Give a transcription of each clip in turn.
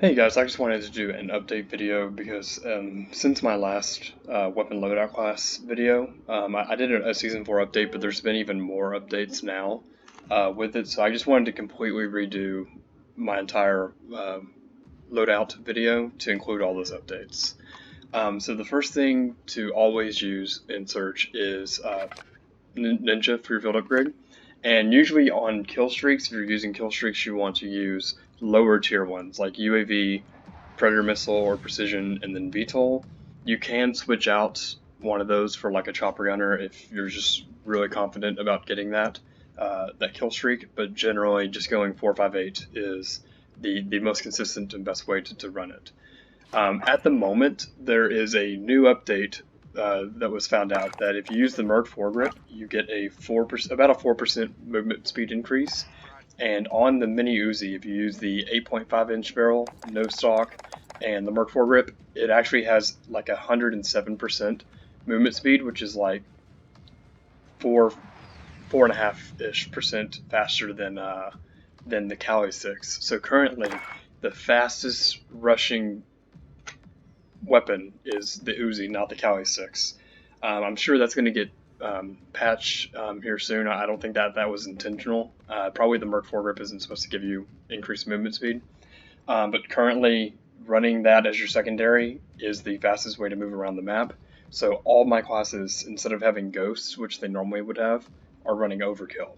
Hey guys, I just wanted to do an update video because since my last weapon loadout class video, I did a season 4 update, but there's been even more updates now with it, so I just wanted to completely redo my entire loadout video to include all those updates. So the first thing to always use in search is Ninja for your field upgrade. And usually on Killstreaks, if you're using Killstreaks, you want to use lower tier ones like UAV, Predator Missile, or Precision, and then VTOL. You can switch out one of those for like a chopper gunner if you're just really confident about getting that kill streak. But generally, just going 4.58 is the most consistent and best way to run it. At the moment, there is a new update that was found out that if you use the Merc foregrip, you get a 4%, about a 4% movement speed increase. And on the Mini Uzi, if you use the 8.5-inch barrel, no stock, and the Merc foregrip, it actually has like 107% movement speed, which is like 4.5-ish% faster than the Kali 6. So currently, the fastest rushing weapon is the Uzi, not the Kali 6. I'm sure that's going to get patched here soon. I don't think that was intentional. Probably the Merc foregrip isn't supposed to give you increased movement speed. But currently, running that as your secondary is the fastest way to move around the map. So all my classes, instead of having ghosts, which they normally would have, are running overkill.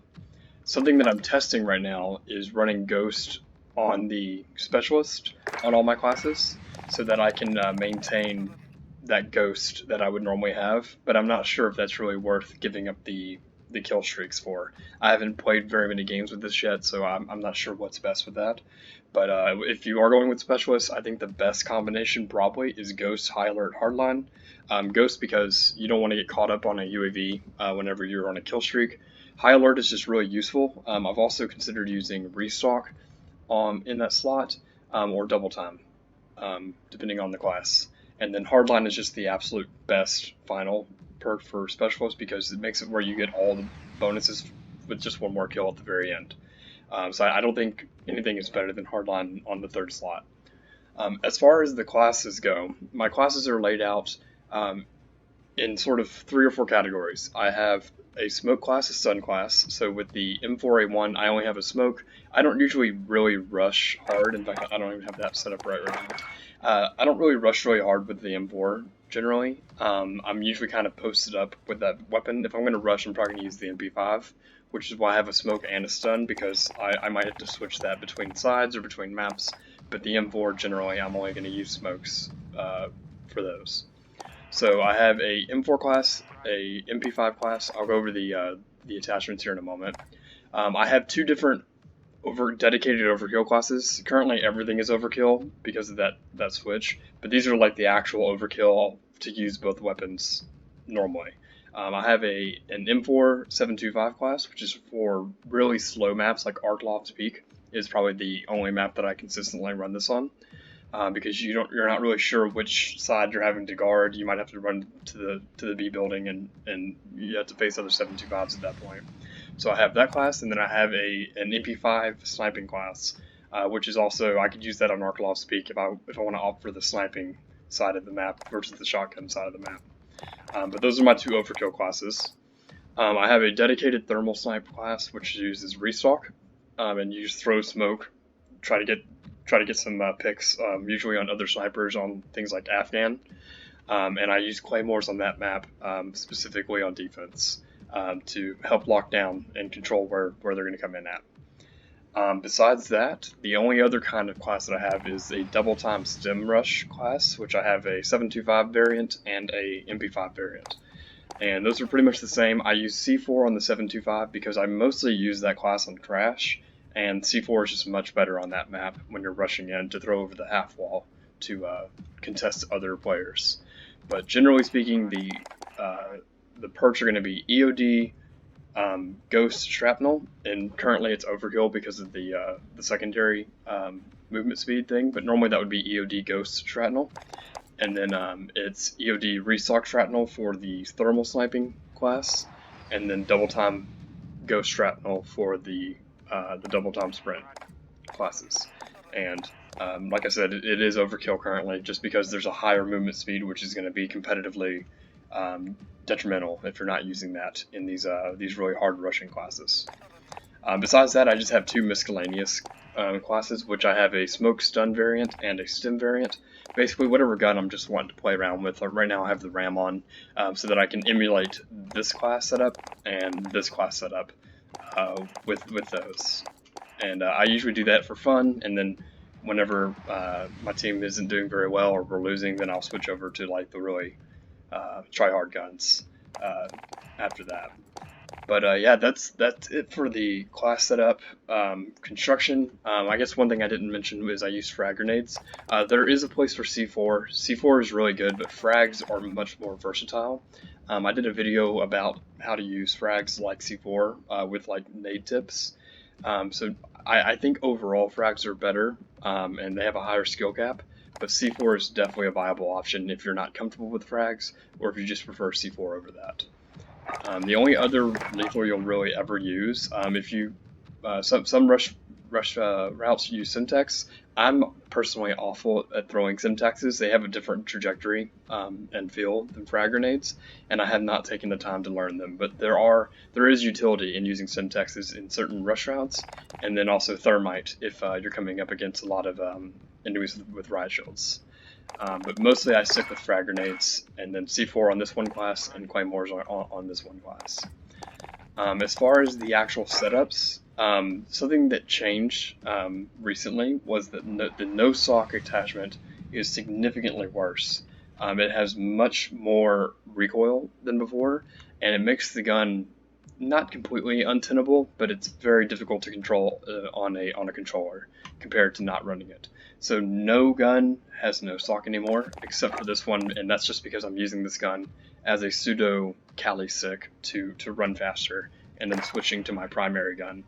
Something that I'm testing right now is running ghost on the specialist on all my classes so that I can maintain that ghost that I would normally have, but I'm not sure if that's really worth giving up the kill streaks for. I haven't played very many games with this yet, so I'm not sure what's best with that. But if you are going with specialists, I think the best combination probably is Ghost, High Alert, Hardline. Ghost because you don't want to get caught up on a UAV whenever you're on a kill streak. High Alert is just really useful. I've also considered using Restock in that slot or Double Time, depending on the class. And then Hardline is just the absolute best final perk for Specialist because it makes it where you get all the bonuses with just one more kill at the very end. So I don't think anything is better than Hardline on the third slot. As far as the classes go, my classes are laid out in sort of 3 or 4 categories. I have a smoke class, a stun class. So with the M4A1, I only have a smoke. I don't usually really rush hard. In fact, I don't even have that set up right now. I don't really rush really hard with the M4 generally. I'm usually kind of posted up with that weapon. If I'm going to rush, I'm probably going to use the MP5, which is why I have a smoke and a stun because I might have to switch that between sides or between maps. But the M4 generally, I'm only going to use smokes for those. So I have a M4 class, a MP5 class. I'll go over the attachments here in a moment. I have 2 different dedicated overkill classes. Currently everything is overkill because of that switch, but these are like the actual overkill to use both weapons normally. I have an M4 725 class, which is for really slow maps like Arcloft Peak is probably the only map that I consistently run this on. Because you're not really sure which side you're having to guard. You might have to run to the B building and you have to face other 725s at that point. So I have that class, and then I have an MP5 sniping class, which is also I could use that on Arcloft Peak if I want to opt for the sniping side of the map versus the shotgun side of the map. But those are my 2 overkill classes. I have a dedicated thermal snipe class, which uses restock, and you just throw smoke, try to get some picks, usually on other snipers on things like Afghan. And I use claymores on that map, specifically on defense, to help lock down and control where they're going to come in at. Besides that, the only other kind of class that I have is a double time stem rush class, which I have a 725 variant and a MP5 variant. And those are pretty much the same. I use C4 on the 725 because I mostly use that class on Crash, and C4 is just much better on that map when you're rushing in to throw over the half wall to contest other players. But generally speaking, the perks are going to be EOD, Ghost Shrapnel, and currently it's overkill because of the secondary movement speed thing, but normally that would be EOD Ghost Shrapnel. And then it's EOD Restock Shrapnel for the thermal sniping class, and then double time Ghost Shrapnel for the double time sprint classes. And like I said, it is overkill currently, just because there's a higher movement speed, which is going to be competitively detrimental if you're not using that in these really hard rushing classes. Besides that, I just have two miscellaneous classes, which I have a smoke stun variant and a stim variant. Basically, whatever gun I'm just wanting to play around with. Like right now, I have the ram on, so that I can emulate this class setup and this class setup with those. And I usually do that for fun, and then whenever my team isn't doing very well or we're losing, then I'll switch over to like the really try-hard guns after that. But yeah, that's it for the class setup. Construction, I guess one thing I didn't mention is I use frag grenades. There is a place for C4. C4 is really good, but frags are much more versatile. I did a video about how to use frags like C4 with like nade tips. So I think overall frags are better, and they have a higher skill cap. But C4 is definitely a viable option if you're not comfortable with frags, or if you just prefer C4 over that. The only other lethal you'll really ever use, if you some rush routes use Semtex. I'm personally awful at throwing Semtexes. They have a different trajectory and feel than frag grenades, and I have not taken the time to learn them. But there is utility in using Semtexes in certain rush routes, and then also thermite if you're coming up against a lot of enemies with riot shields. But mostly I stick with frag grenades, and then C4 on this one class, and claymores on this one class. As far as the actual setups, something that changed recently was that the no-sock attachment is significantly worse. It has much more recoil than before, and it makes the gun not completely untenable, but it's very difficult to control on a controller compared to not running it. So no gun has no sock anymore, except for this one, and that's just because I'm using this gun as a pseudo Cali sick to run faster, and then switching to my primary gun.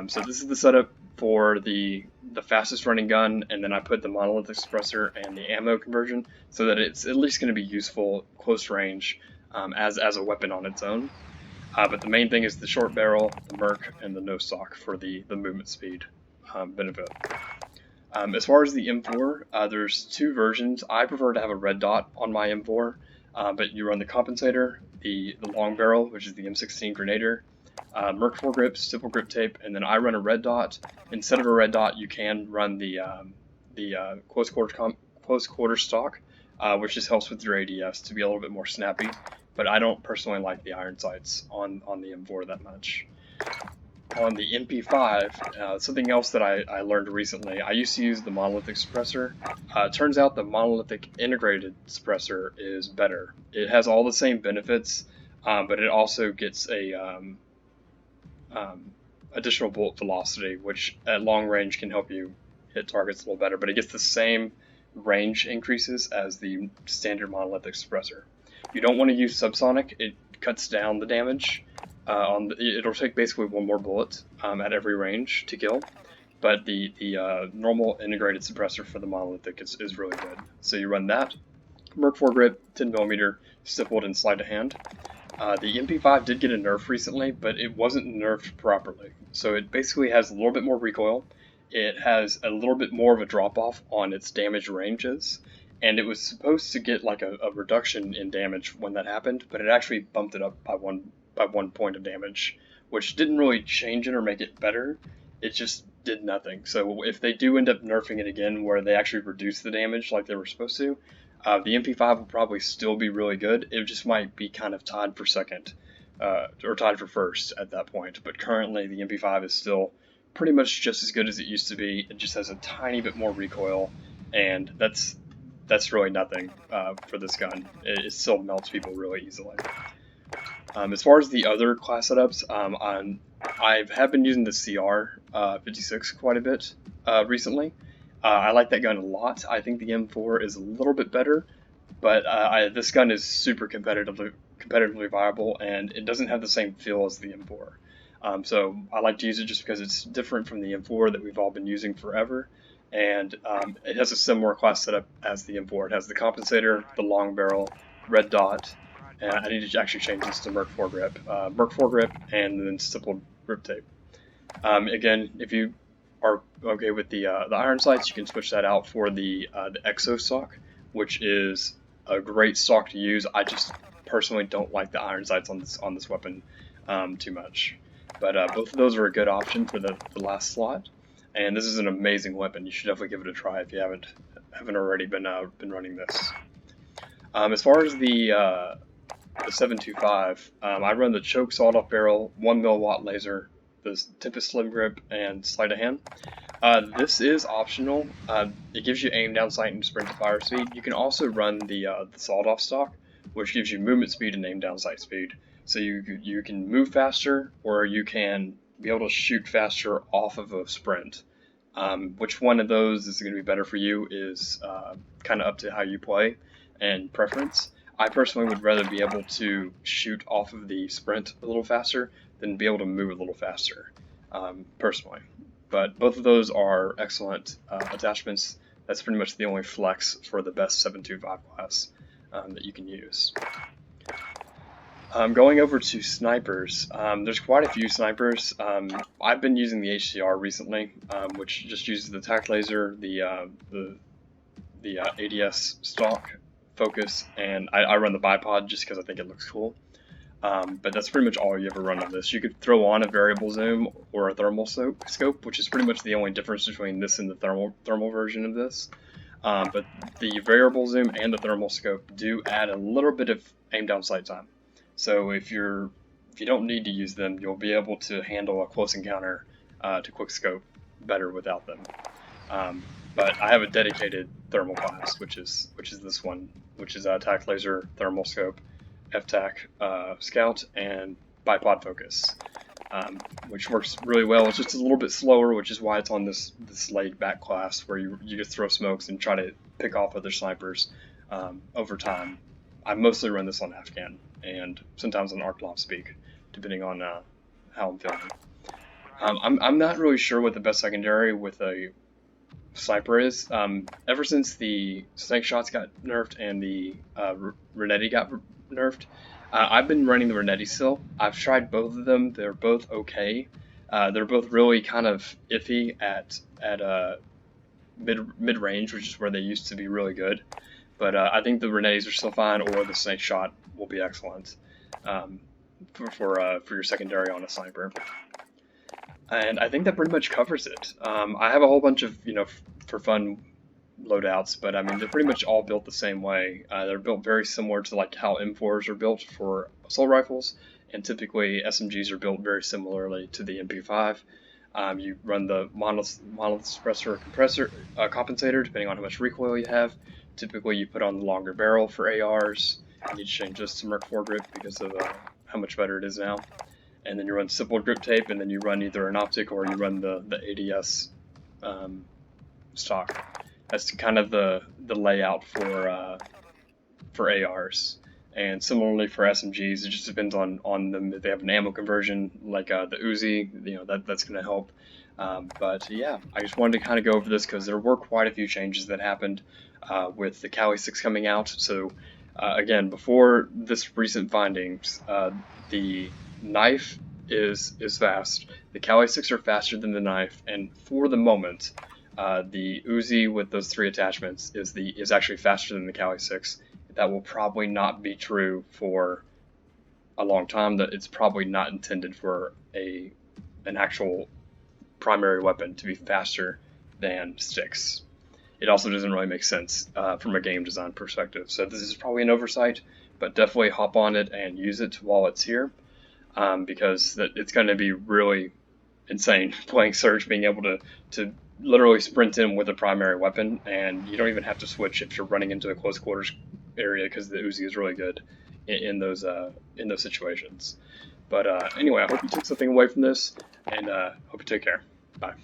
So this is the setup for the fastest running gun, and then I put the monolithic suppressor and the ammo conversion so that it's at least going to be useful close range as a weapon on its own. But the main thing is the short barrel, the merc, and the no sock for the movement speed benefit. As far as the M4, there's two versions. I prefer to have a red dot on my M4, but you run the compensator, the long barrel, which is the M16 Grenadier, Merc foregrip, stipple grip tape, and then I run a red dot. Instead of a red dot, you can run the close quarter stock, which just helps with your ADS to be a little bit more snappy. But I don't personally like the iron sights on the M4 that much. On the MP5, something else that I learned recently, I used to use the monolithic suppressor. It turns out the monolithic integrated suppressor is better. It has all the same benefits, but it also gets a additional bullet velocity, which at long range can help you hit targets a little better, but it gets the same range increases as the standard monolithic suppressor. You don't want to use subsonic. It cuts down the damage. It'll take basically one more bullet at every range to kill, but the normal integrated suppressor for the monolithic is really good. So you run that, Merc foregrip, 10mm, stippled and sleight of hand. The MP5 did get a nerf recently, but it wasn't nerfed properly. So it basically has a little bit more recoil. It has a little bit more of a drop-off on its damage ranges, and it was supposed to get like a reduction in damage when that happened, but it actually bumped it up by one point of damage, which didn't really change it or make it better. It just did nothing. So if they do end up nerfing it again, where they actually reduce the damage like they were supposed to, the MP5 will probably still be really good. It just might be kind of tied for second, or tied for first at that point. But currently, the MP5 is still pretty much just as good as it used to be. It just has a tiny bit more recoil, and that's really nothing for this gun. It still melts people really easily. As far as the other class setups, I have been using the CR56 quite a bit recently. I like that gun a lot. I think the M4 is a little bit better, but this gun is super competitively viable, and it doesn't have the same feel as the M4. So I like to use it just because it's different from the M4 that we've all been using forever, and it has a similar class setup as the M4. It has the compensator, the long barrel, red dot, and I need to actually change this to Merc foregrip, and then stippled grip tape. Again, if you are okay with the iron sights, you can switch that out for the exo stock, which is a great stock to use. I just personally don't like the iron sights on this weapon too much, but both of those are a good option for the last slot. And this is an amazing weapon. You should definitely give it a try if you haven't already been running this. As far as the 725, I run the choke sawed-off barrel, 1 milliwatt laser, the Tempest slim grip, and sleight of hand. This is optional. It gives you aim, down sight, and sprint to fire speed. You can also run the sawed-off stock, which gives you movement speed and aim, down sight speed. So you can move faster, or you can be able to shoot faster off of a sprint. Which one of those is going to be better for you is kind of up to how you play and preference. I personally would rather be able to shoot off of the sprint a little faster than be able to move a little faster, personally. But both of those are excellent attachments. That's pretty much the only flex for the best 725 class that you can use. Going over to snipers, there's quite a few snipers. I've been using the HCR recently, which just uses the tac laser, the ADS stock focus, and I run the bipod just because I think it looks cool. But that's pretty much all you ever run on this. You could throw on a variable zoom or a thermal scope, which is pretty much the only difference between this and the thermal version of this. But the variable zoom and the thermal scope do add a little bit of aim down sight time. So if you don't need to use them, you'll be able to handle a close encounter to quick scope better without them. But I have a dedicated thermal class, which is this one, which is tac laser, thermal scope, FTAC, scout, and bipod focus, which works really well. It's just a little bit slower, which is why it's on this laid back class where you just throw smokes and try to pick off other snipers over time. I mostly run this on Afghan and sometimes on Arc Speak, depending on how I'm feeling. I'm not really sure what the best secondary with a sniper is. Ever since the snake shots got nerfed and the Renetti got nerfed, I've been running the Renetti still. I've tried both of them. They're both okay. They're both really kind of iffy at mid range, which is where they used to be really good. But I think the Renettis are still fine, or the snake shot will be excellent for your secondary on a sniper. And I think that pretty much covers it. I have a whole bunch of, for fun loadouts, but I mean, they're pretty much all built the same way. They're built very similar to like how M4s are built for assault rifles, and typically SMGs are built very similarly to the MP5. You run the monolith suppressor or compensator, depending on how much recoil you have. Typically, you put on the longer barrel for ARs. You need to change this to Merc 4 grip because of how much better it is now. And then you run simple grip tape, and then you run either an optic or you run the ADS stock. That's kind of the layout for ARs. And similarly for SMGs, it just depends on them. If they have an ammo conversion like the Uzi, that's going to help. But yeah, I just wanted to kind of go over this because there were quite a few changes that happened with the Kali 6 coming out. So again, before this recent findings, the knife is fast. The Kali 6 are faster than the knife, and for the moment, the Uzi with those 3 attachments is actually faster than the Kali 6. That will probably not be true for a long time. That it's probably not intended for an actual primary weapon to be faster than sticks. It also doesn't really make sense from a game design perspective. So this is probably an oversight, but definitely hop on it and use it while it's here, because it's going to be really insane playing Surge, being able to literally sprint in with a primary weapon, and you don't even have to switch if you're running into a close quarters area because the Uzi is really good in those situations. But anyway, I hope you took something away from this, and hope you take care. Bye.